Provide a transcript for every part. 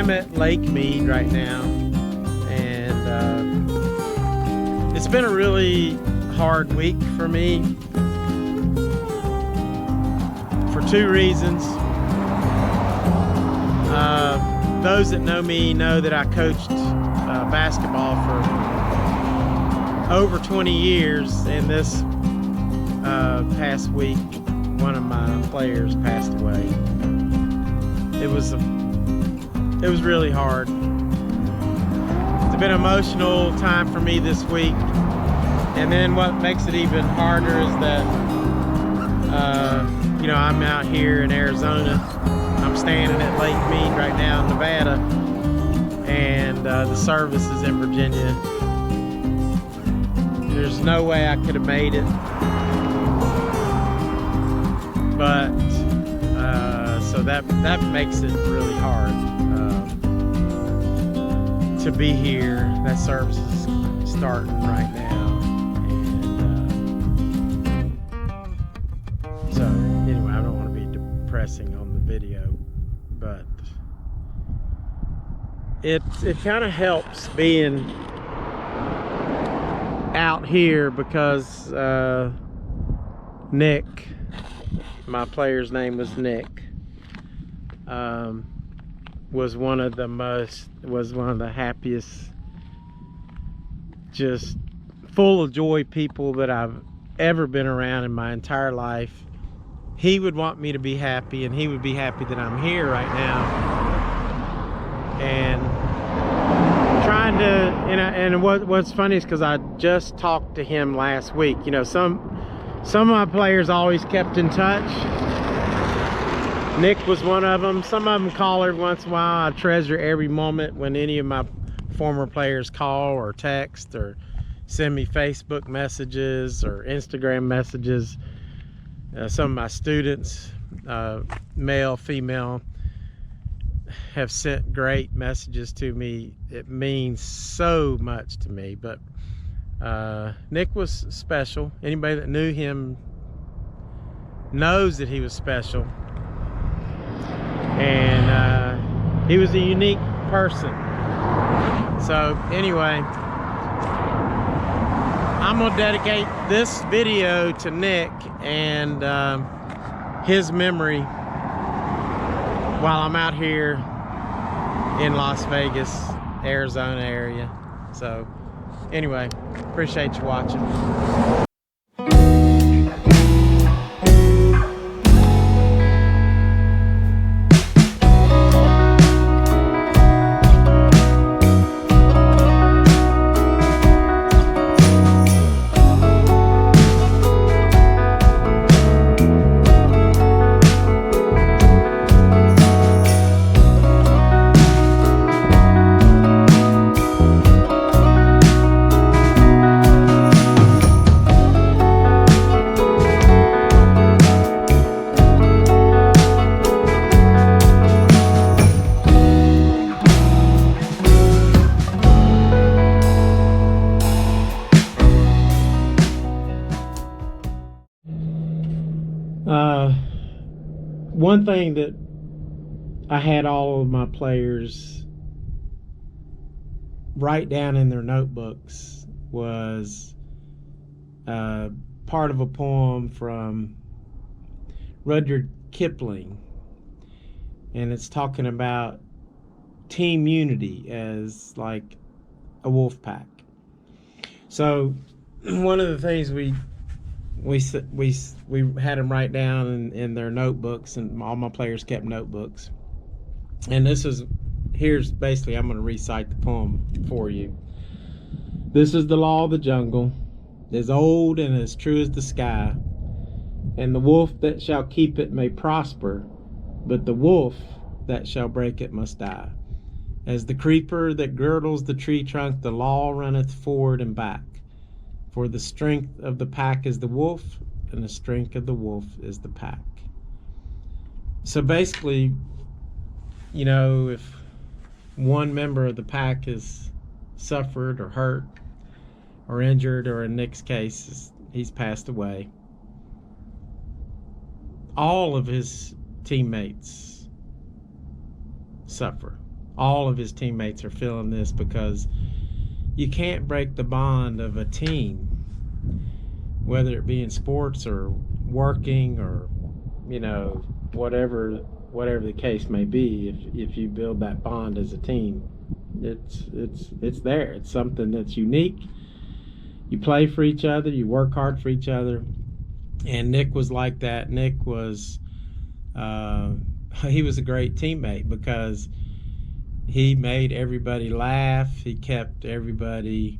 I'm at Lake Meade right now, and it's been a really hard week for me for two reasons. Those that know me know that I coached basketball for over 20 years, and this past week one of my players passed away. It was really hard. It's been an emotional time for me this week, and then what makes it even harder is that you know, I'm out here in Arizona. I'm standing at Lake Meade right now in Nevada, and the service is in Virginia. There's no way I could have made it, but so that makes it really hard to be here. That service is starting right now, and so anyway, I don't want to be depressing on the video, but it kind of helps being out here because Nick, my player's name was Nick, was one of the happiest, just full of joy people that I've ever been around in my entire life. He would want me to be happy, and he would be happy that I'm here right now, and trying to, and what's funny is because I just talked to him last week. You know, some of my players always kept in touch. Nick was one of them. Some of them call every once in a while. I treasure every moment when any of my former players call or text or send me Facebook messages or Instagram messages. Some of my students, male, female, have sent great messages to me. It means so much to me. But Nick was special. Anybody that knew him knows that he was special, and he was a unique person. So anyway, I'm gonna dedicate this video to Nick and his memory while I'm out here in Las Vegas, Arizona area. So anyway, appreciate you watching. One thing that I had all of my players write down in their notebooks was part of a poem from Rudyard Kipling, and it's talking about team unity as like a wolf pack. So one of the things we had them write down in their notebooks, and all my players kept notebooks. And here's basically, I'm going to recite the poem for you. This is the law of the jungle, as old and as true as the sky, and the wolf that shall keep it may prosper, but the wolf that shall break it must die. As the creeper that girdles the tree trunk, the law runneth forward and back. For the strength of the pack is the wolf, and the strength of the wolf is the pack. So basically, you know, if one member of the pack has suffered or hurt or injured, or in Nick's case, he's passed away, all of his teammates suffer. all of his teammates are feeling this, because you can't break the bond of a team, whether it be in sports or working or, you know, whatever the case may be. If you build that bond as a team, it's there. It's something that's unique. You play for each other, you work hard for each other, and Nick was like that. Nick was he was a great teammate because he made everybody laugh. He kept everybody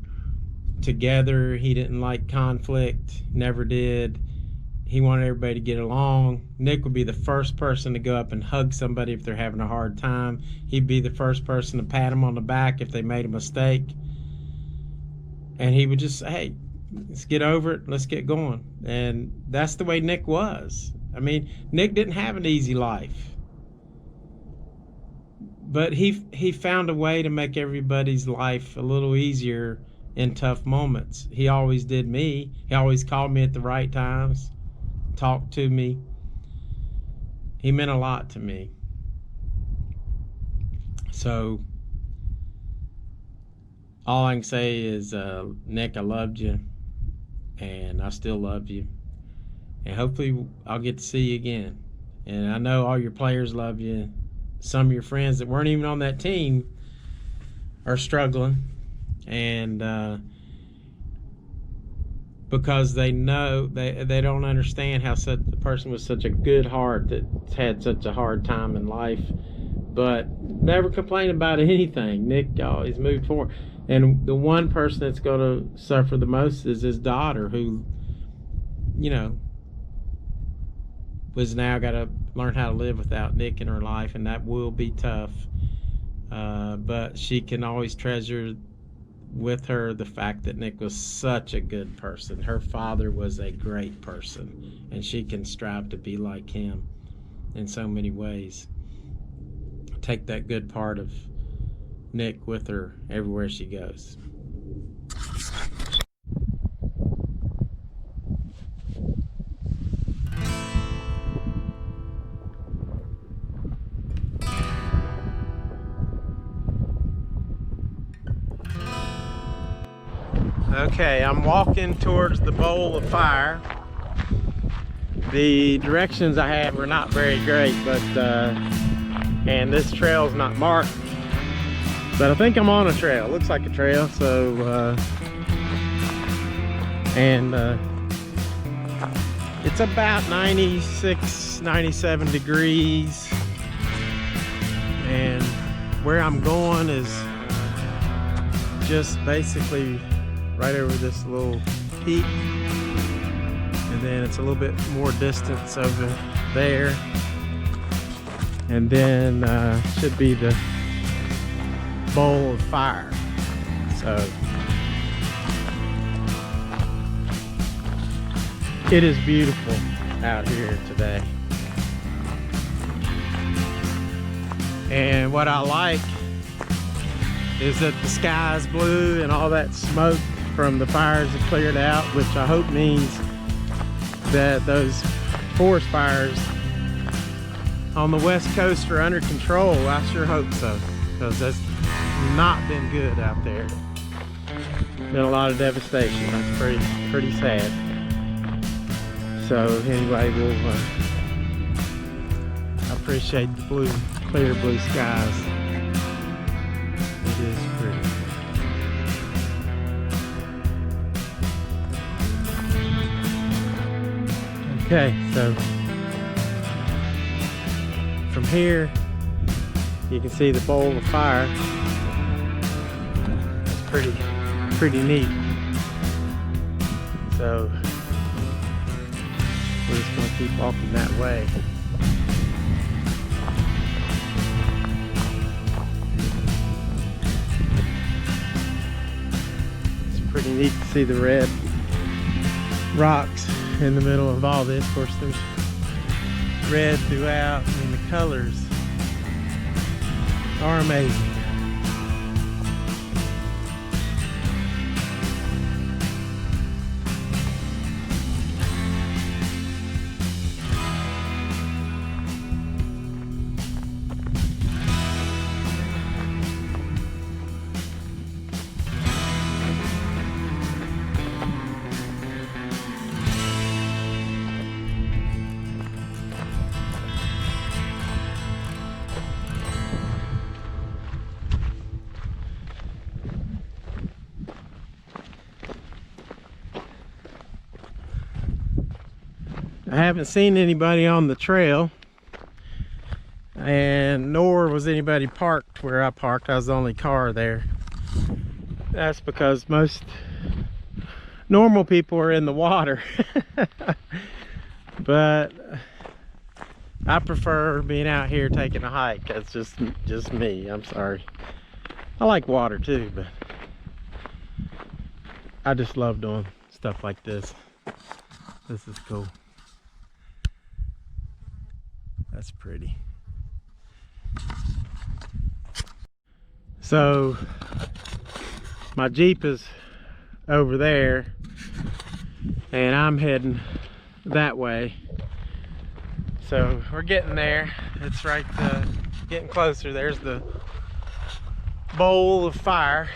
together. He didn't like conflict, never did. He wanted everybody to get along. Nick would be the first person to go up and hug somebody if they're having a hard time. He'd be the first person to pat them on the back if they made a mistake. And he would just say, hey, let's get over it. Let's get going. And that's the way Nick was. I mean, Nick didn't have an easy life. But he found a way to make everybody's life a little easier in tough moments. He always did me. He always called me at the right times, talked to me. He meant a lot to me. So all I can say is, Nick, I loved you, and I still love you, and hopefully I'll get to see you again. And I know all your players love you. Some of your friends that weren't even on that team are struggling, and because they know they don't understand how such a person with such a good heart that's had such a hard time in life, but never complained about anything. Nick always moved forward. And the one person that's going to suffer the most is his daughter, who, you know, was now got to learn how to live without Nick in her life, and that will be tough. But she can always treasure with her the fact that Nick was such a good person. Her father was a great person, and she can strive to be like him in so many ways. Take that good part of Nick with her everywhere she goes. Okay, I'm walking towards the bowl of fire. The directions I had were not very great, but and this trail's not marked, but I think I'm on a trail. Looks like a trail. So it's about 96, 97 degrees, and where I'm going is just basically right over this little peak, and then it's a little bit more distance over there, and then should be the bowl of fire. So it is beautiful out here today, and what I like is that the sky is blue and all that smoke from the fires have cleared out, which I hope means that those forest fires on the west coast are under control. I sure hope so, because that's not been good out there. Been a lot of devastation. That's pretty sad. So anyway, I appreciate the blue, clear blue skies. It is pretty. Okay, so from here you can see the bowl of fire. It's pretty neat. So we're just going to keep walking that way. It's pretty neat to see the red rocks in the middle of all this. Of course, there's red throughout, and the colors are amazing. I haven't seen anybody on the trail, and nor was anybody parked where I parked. I was the only car there. That's because most normal people are in the water. But I prefer being out here taking a hike. That's just me. I'm sorry. I like water too, but I just love doing stuff like this. This is cool. That's pretty. So my Jeep is over there and I'm heading that way. So we're getting there. It's right getting closer. There's the bowl of fire.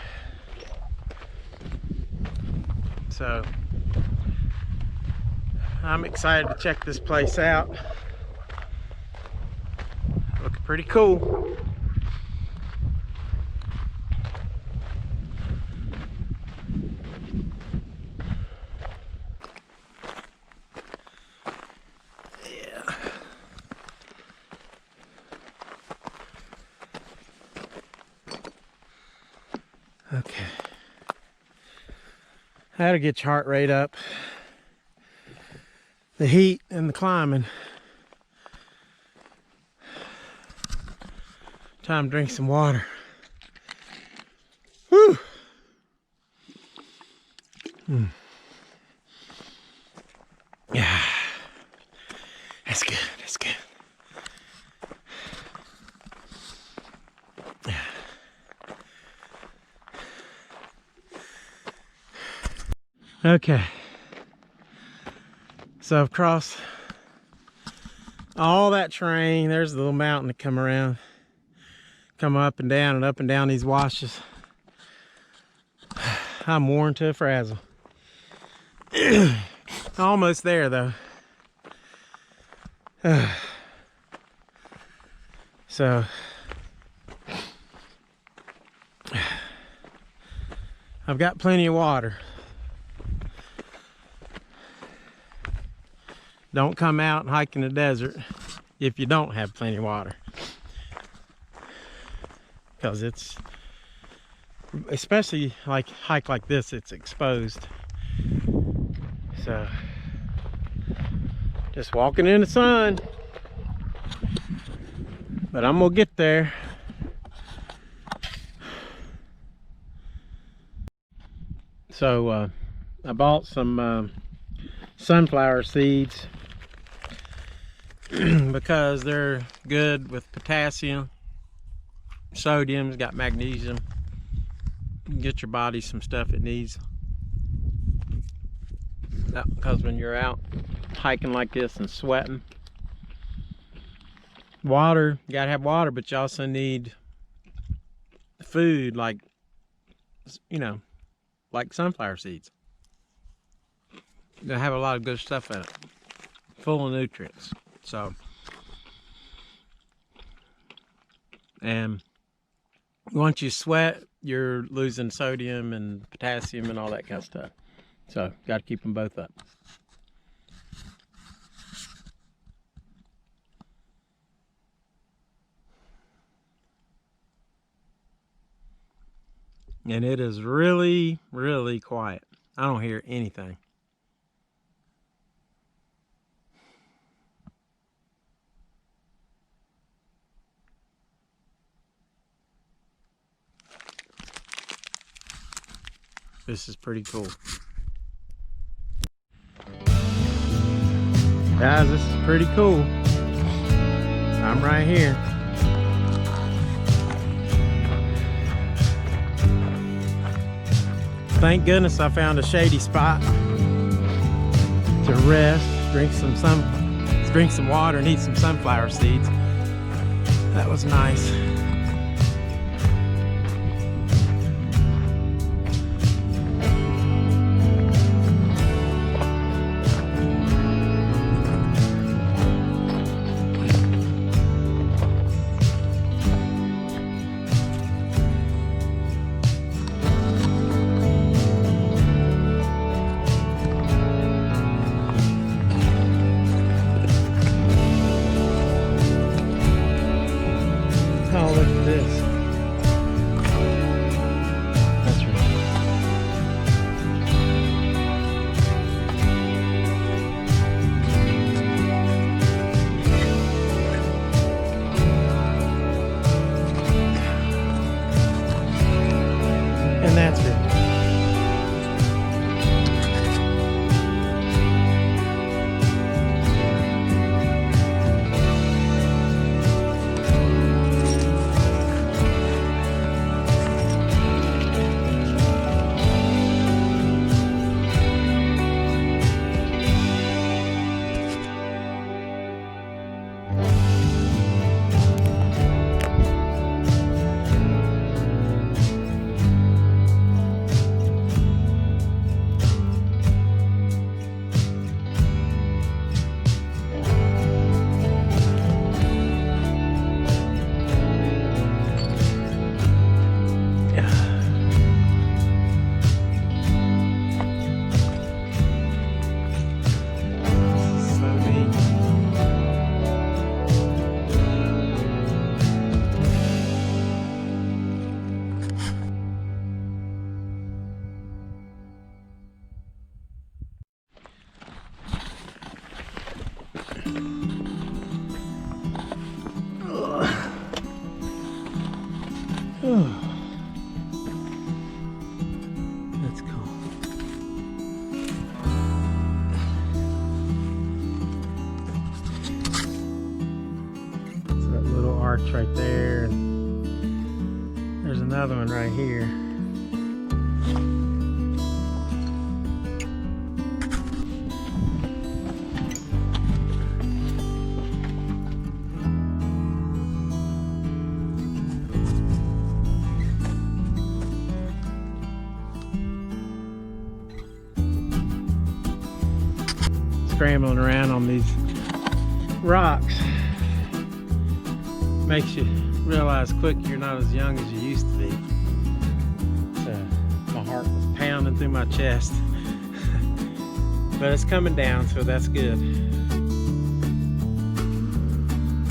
So I'm excited to check this place out. Looking pretty cool. Okay. That'll get your heart rate up. The heat and the climbing. Time to drink some water. Whew. Yeah. That's good. That's good. Okay, so I've crossed all that terrain. There's a little mountain to come around, come up and down these washes. I'm worn to a frazzle. Almost there though. So I've got plenty of water. Don't come out and hike in the desert if you don't have plenty of water, because it's, especially like hike like this, it's exposed. So just walking in the sun, but I'm gonna get there. So I bought some sunflower seeds because they're good with potassium, sodium's got magnesium. Get your body some stuff it needs. Because when you're out hiking like this and sweating, water, you gotta have water, but you also need food, like, you know, like sunflower seeds. They have a lot of good stuff in it, full of nutrients. So, and once you sweat, you're losing sodium and potassium and all that kind of stuff. So, got to keep them both up. And it is really, really quiet. I don't hear anything. This is pretty cool. Guys, this is pretty cool. I'm right here. Thank goodness I found a shady spot to rest, drink some water, and eat some sunflower seeds. That was nice. this. That's right. And that's it. That's cool. It's that little arch right there, and there's another one right here. Scrambling around on these rocks makes you realize quick you're not as young as you used to be. So my heart was pounding through my chest. But it's coming down, so that's good.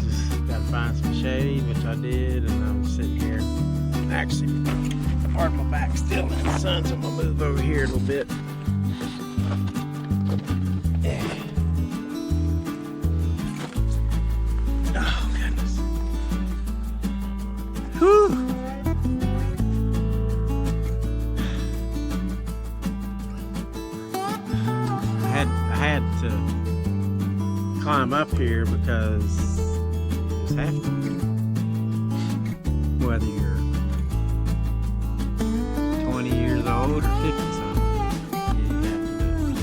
Just gotta find some shade, which I did, and I'm sitting here. Actually, part of my back's still in the sun, so I'm gonna move over here a little bit. Oh, goodness. Whew. I had to climb up here because you just have to. Whether you're 20 years old or 50 something, you have to do it.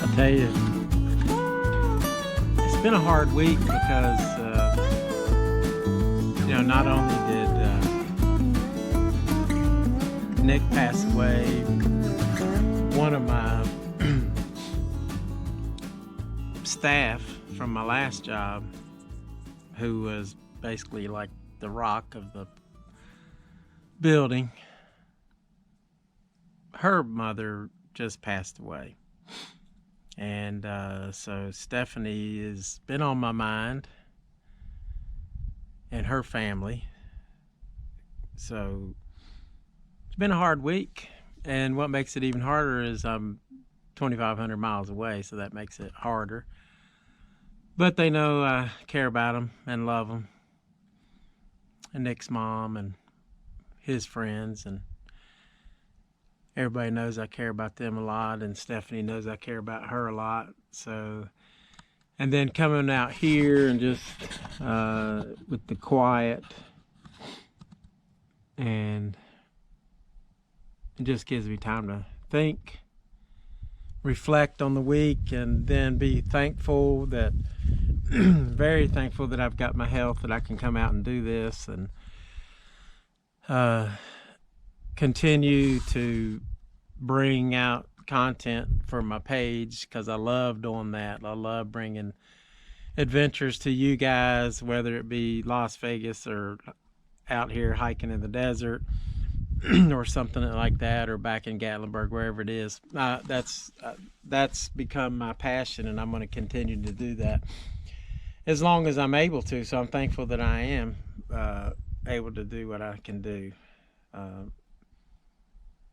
I'll tell you, it's been a hard week because you know, not only did Nick pass away, one of my staff from my last job, who was basically like the rock of the building, her mother just passed away. And so Stephanie has been on my mind, and her family. So it's been a hard week, and what makes it even harder is I'm 2,500 miles away, so that makes it harder. But they know I care about them and love them, and Nick's mom and his friends, and everybody knows I care about them a lot, and Stephanie knows I care about her a lot. So, and then coming out here and just with the quiet, and it just gives me time to think, reflect on the week, and then be thankful that very thankful that I've got my health, that I can come out and do this, and continue to bring out content for my page, because I love doing that. I love bringing adventures to you guys, whether it be Las Vegas or out here hiking in the desert. or something like that, or back in Gatlinburg, wherever it is. That's become my passion, and I'm going to continue to do that as long as I'm able to. So I'm thankful that I am able to do what I can do,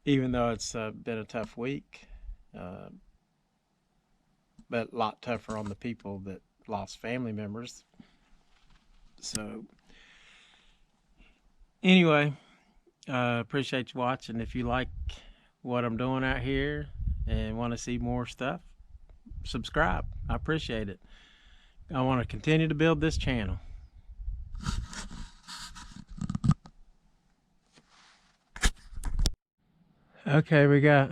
even though it's been a tough week, but a lot tougher on the people that lost family members. So anyway, appreciate you watching. If you like what I'm doing out here and want to see more stuff, subscribe. I appreciate it. I want to continue to build this channel. Okay, we got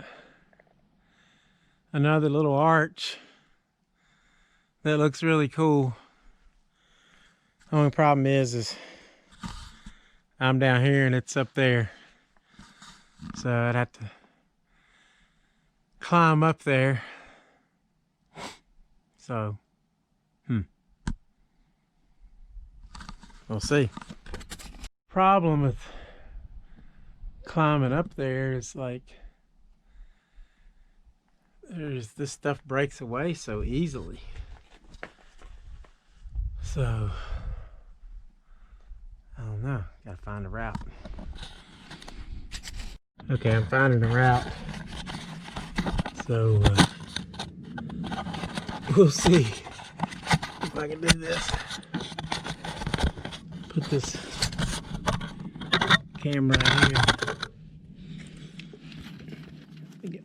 another little arch that looks really cool. The only problem is I'm down here and it's up there, so I'd have to climb up there. So we'll see. Problem with climbing up there is, like, this stuff breaks away so easily. So I don't know, gotta find a route. Okay, I'm finding a route, so we'll see if I can do this. Put this camera right here.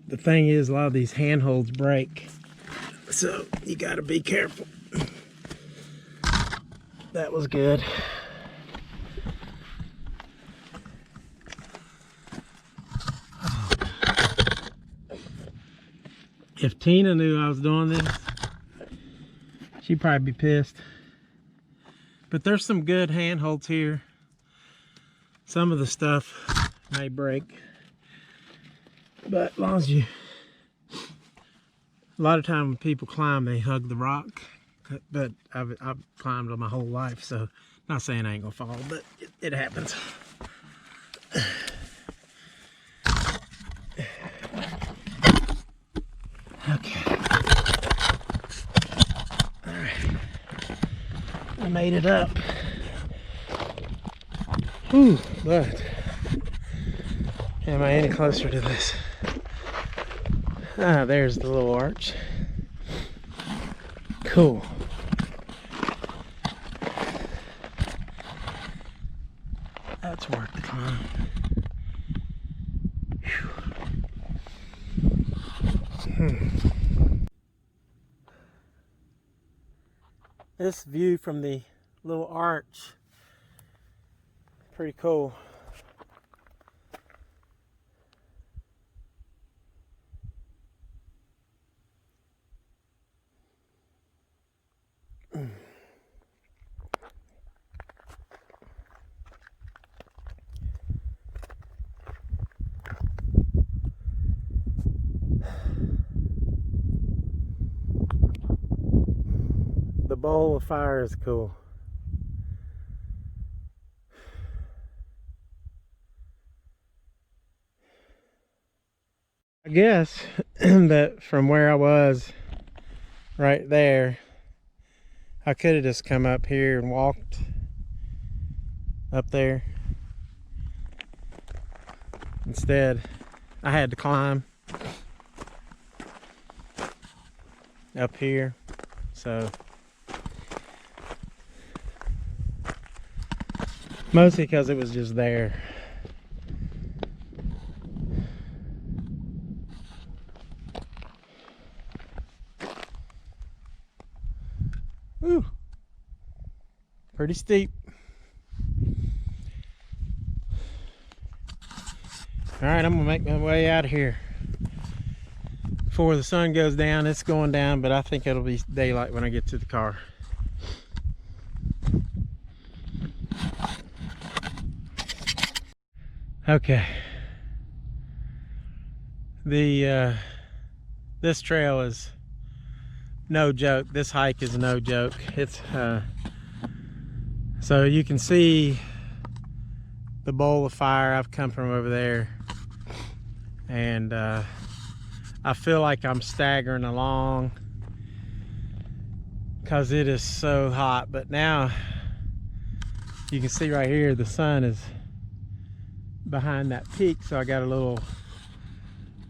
The thing is, a lot of these handholds break, so you gotta be careful. That was good. If Tina knew I was doing this, she'd probably be pissed. But there's some good handholds here. Some of the stuff may break, but as long as you, a lot of time when people climb, they hug the rock. But I've climbed my whole life, so not saying I ain't gonna fall, but it happens. Okay. All right. I made it up. Whew, but am I any closer to this? Ah, there's the little arch. Cool. That's worth the climb. This view from the little arch, pretty cool. The bowl of fire is cool. I guess that from where I was right there, I could have just come up here and walked up there. Instead, I had to climb up here, so mostly because it was just there. Whew. Pretty steep. All right, I'm gonna make my way out of here before the sun goes down. It's going down, but I think it'll be daylight when I get to the car. Okay. This trail is no joke. This hike is no joke. It's so you can see the bowl of fire. I've come from over there, and I feel like I'm staggering along because it is so hot. But now you can see right here the sun is behind that peak, so I got a little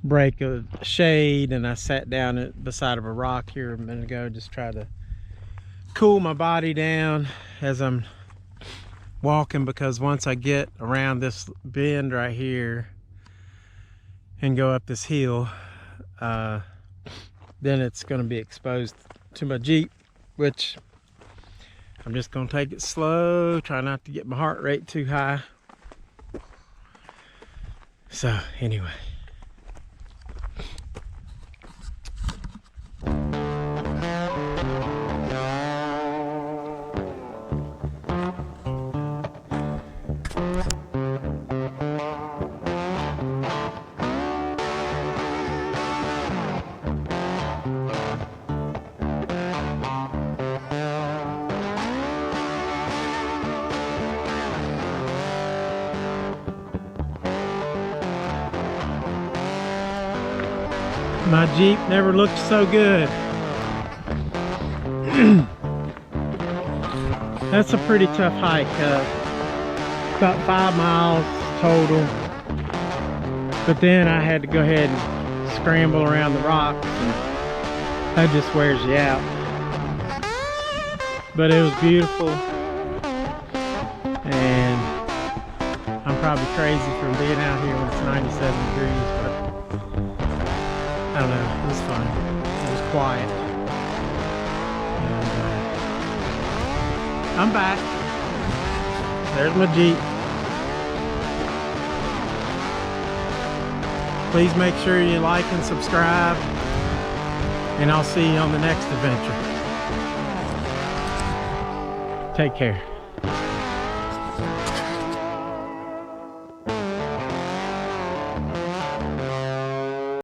break of shade, and I sat down beside of a rock here a minute ago, just try to cool my body down as I'm walking, because once I get around this bend right here and go up this hill, then it's going to be exposed to my Jeep, which I'm just going to take it slow, try not to get my heart rate too high. So anyway, my Jeep never looked so good. That's a pretty tough hike, about 5 miles total. But then I had to go ahead and scramble around the rocks, and that just wears you out. But it was beautiful, and I'm probably crazy for being out here when it's 97 degrees, but I don't know, it was fun. It was quiet. And, I'm back. There's my Jeep. Please make sure you like and subscribe, and I'll see you on the next adventure. Take care.